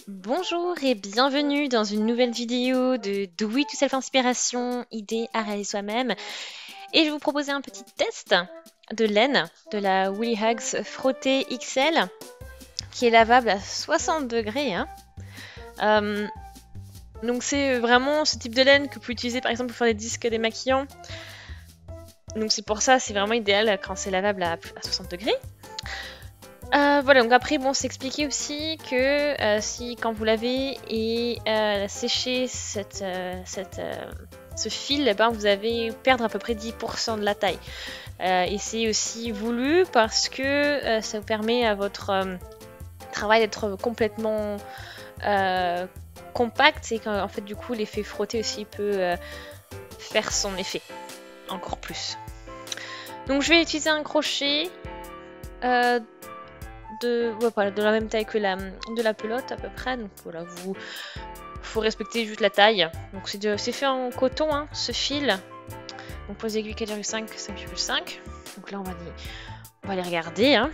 Bonjour et bienvenue dans une nouvelle vidéo de Do It Yourself Inspiration, idée à réaliser soi-même. Et je vais vous proposer un petit test de laine de la Woolly Hugs Frottée XL qui est lavable à 60 degrés. Donc c'est vraiment ce type de laine que vous pouvez utiliser par exemple pour faire des disques démaquillants. Donc c'est pour ça, c'est vraiment idéal quand c'est lavable à 60 degrés. Voilà, donc après, bon, c'est expliqué aussi que si quand vous lavez et séchez ce fil, eh ben, vous allez perdre à peu près 10% de la taille. Et c'est aussi voulu parce que ça vous permet à votre travail d'être complètement compact et qu'en fait, du coup, l'effet frotté aussi peut faire son effet encore plus. Donc, je vais utiliser un crochet. De la même taille que de la pelote à peu près, donc voilà, faut respecter juste la taille. Donc c'est fait en coton, hein, ce fil. Donc pour les aiguilles 4,5, 5,5. Donc là on va les regarder. Hein.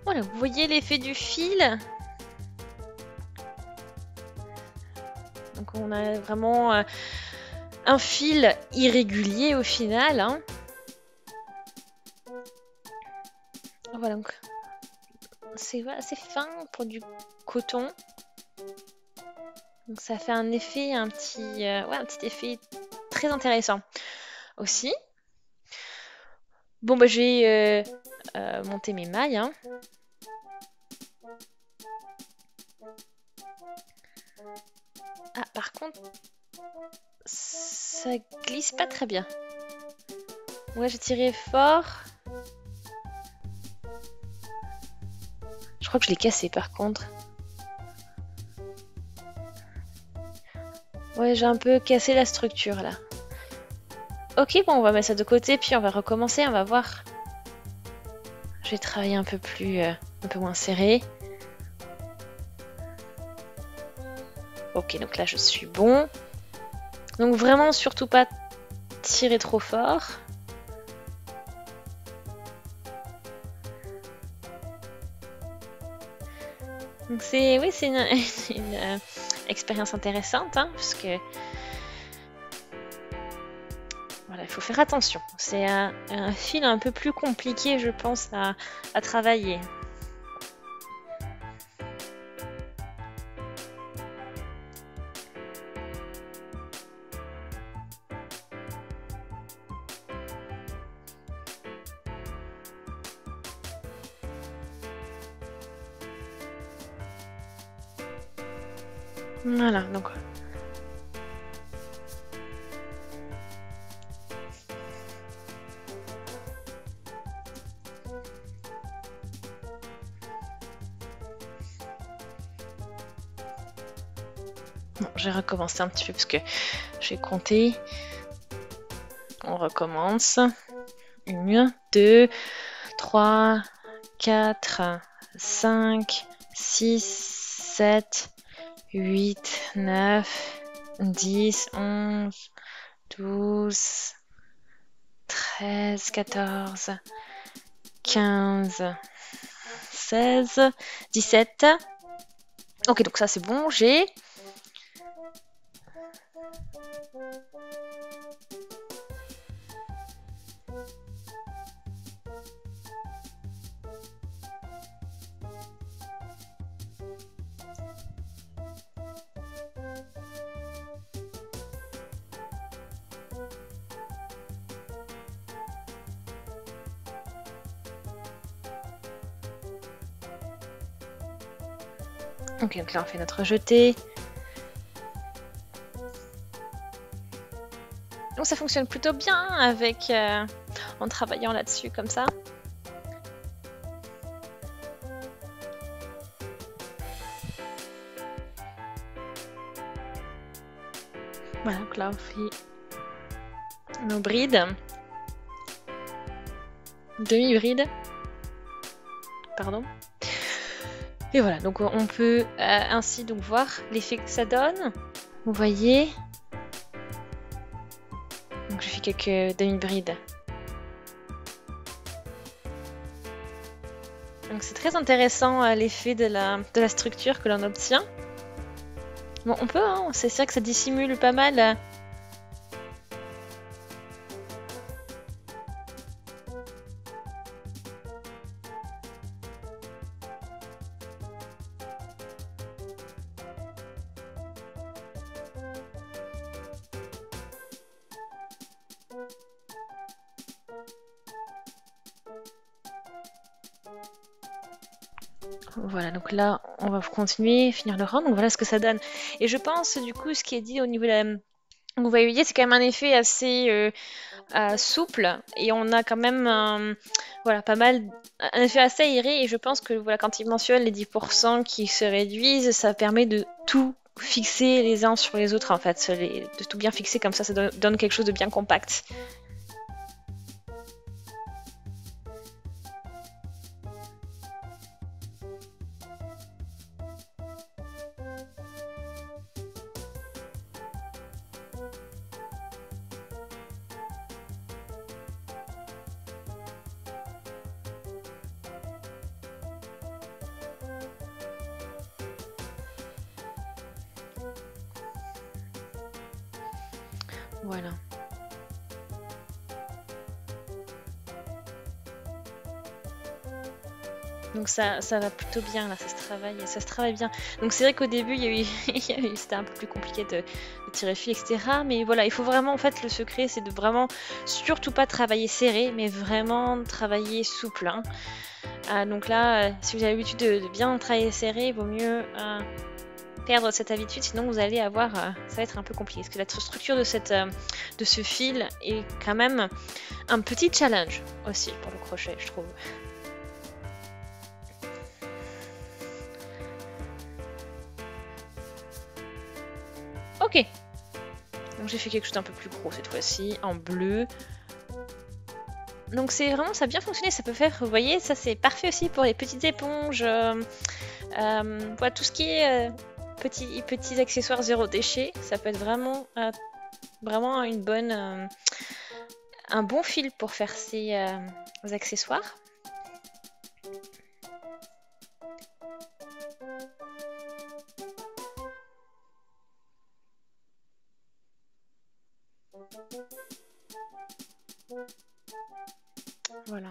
Voilà, vous voyez l'effet du fil. Donc on a vraiment un fil irrégulier au final. Hein. Voilà, donc c'est assez fin pour du coton. Donc ça fait un effet, un petit effet très intéressant aussi. Bon bah je vais monter mes mailles. Hein. Ah, par contre, ça glisse pas très bien. Ouais, j'ai tiré fort. Je crois que je l'ai cassé par contre. Ouais, j'ai un peu cassé la structure là. Ok, bon, on va mettre ça de côté, puis on va recommencer, on va voir. Je vais travailler un peu moins serré. Ok, donc là je suis bon. Donc vraiment surtout pas tirer trop fort. Donc c'est une expérience intéressante, hein, parce que voilà, il faut faire attention. C'est un fil un peu plus compliqué, je pense, à travailler. Voilà, donc bon, j'ai recommencé un petit peu parce que j'ai compté. On recommence. 1, 2, 3, 4, 5, 6, 7, 8, 9, 10, 11, 12, 13, 14, 15, 16, 17. Ok, donc ça c'est bon, j'ai... Ok, donc là on fait notre jeté. Donc ça fonctionne plutôt bien avec en travaillant là-dessus comme ça. Voilà, donc là on fait nos brides, demi-brides. pardon. Et voilà, donc on peut ainsi donc voir l'effet que ça donne. Vous voyez. Donc je fais quelques demi-brides. Donc c'est très intéressant l'effet de la structure que l'on obtient. Bon, on peut, hein, c'est sûr que ça dissimule pas mal. Voilà, donc là, on va continuer, finir le rang. Donc voilà ce que ça donne. Et je pense, du coup, ce qui est dit au niveau de la... Vous voyez, c'est quand même un effet assez souple. Et on a quand même voilà, pas mal... Un effet assez aéré. Et je pense que voilà, quand il mentionne les 10% qui se réduisent, ça permet de tout fixer les uns sur les autres, en fait. De tout bien fixer, comme ça donne quelque chose de bien compact. Voilà. Donc ça va plutôt bien là, ça se travaille bien. Donc c'est vrai qu'au début c'était un peu plus compliqué de tirer le fil, etc. Mais voilà, il faut vraiment, en fait, le secret c'est de vraiment surtout pas travailler serré, mais vraiment travailler souple. Hein. Donc là, si vous avez l'habitude de bien travailler serré, il vaut mieux perdre cette habitude, sinon vous allez avoir, ça va être un peu compliqué. Parce que la structure de ce fil est quand même un petit challenge aussi pour le crochet, je trouve. Ok, donc j'ai fait quelque chose d'un peu plus gros cette fois-ci, en bleu. Donc c'est vraiment, ça a bien fonctionné, ça peut faire, vous voyez, ça c'est parfait aussi pour les petites éponges, voilà, tout ce qui est petits accessoires zéro déchet, ça peut être vraiment, vraiment un bon fil pour faire ces accessoires. Voilà.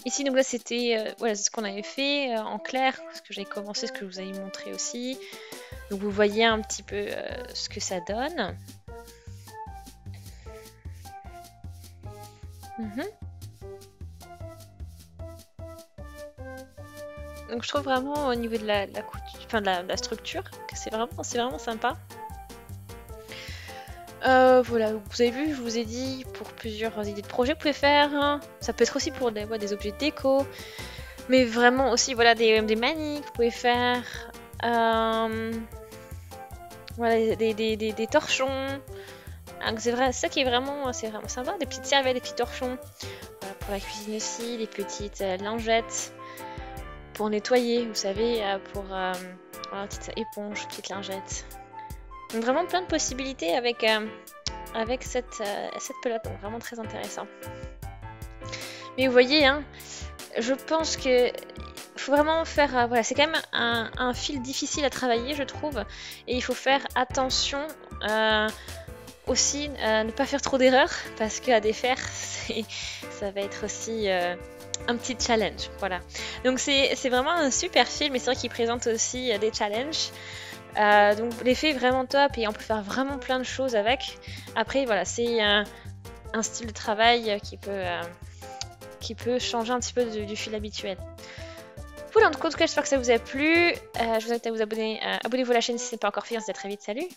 Ici, donc là, c'était voilà, ce qu'on avait fait en clair, ce que j'avais commencé, ce que je vous avais montré aussi. Donc vous voyez un petit peu ce que ça donne. Donc je trouve vraiment au niveau de la structure que c'est vraiment sympa. Voilà, vous avez vu, je vous ai dit pour plusieurs idées de projets que vous pouvez faire. Hein. Ça peut être aussi pour des objets de déco, mais vraiment aussi voilà des manies que vous pouvez faire. Voilà, des torchons. C'est vrai, ça qui est vraiment sympa, des petites serviettes, des petits torchons. Voilà, pour la cuisine aussi, des petites lingettes pour nettoyer, vous savez, pour voilà, petite éponge, petite lingette. Donc vraiment plein de possibilités avec cette pelote, donc vraiment très intéressant. Mais vous voyez, hein, je pense que faut vraiment faire, voilà, c'est quand même un fil difficile à travailler, je trouve, et il faut faire attention aussi à ne pas faire trop d'erreurs, parce qu'à défaire, ça va être aussi un petit challenge, voilà. Donc c'est vraiment un super film, et c'est vrai qu'il présente aussi des challenges. Donc l'effet est vraiment top et on peut faire vraiment plein de choses avec. Après voilà, c'est un style de travail qui peut changer un petit peu du fil habituel. Voilà, en tout cas j'espère que ça vous a plu. Je vous invite à vous abonner. Abonnez-vous à la chaîne si ce n'est pas encore fait. On se dit à très vite, salut!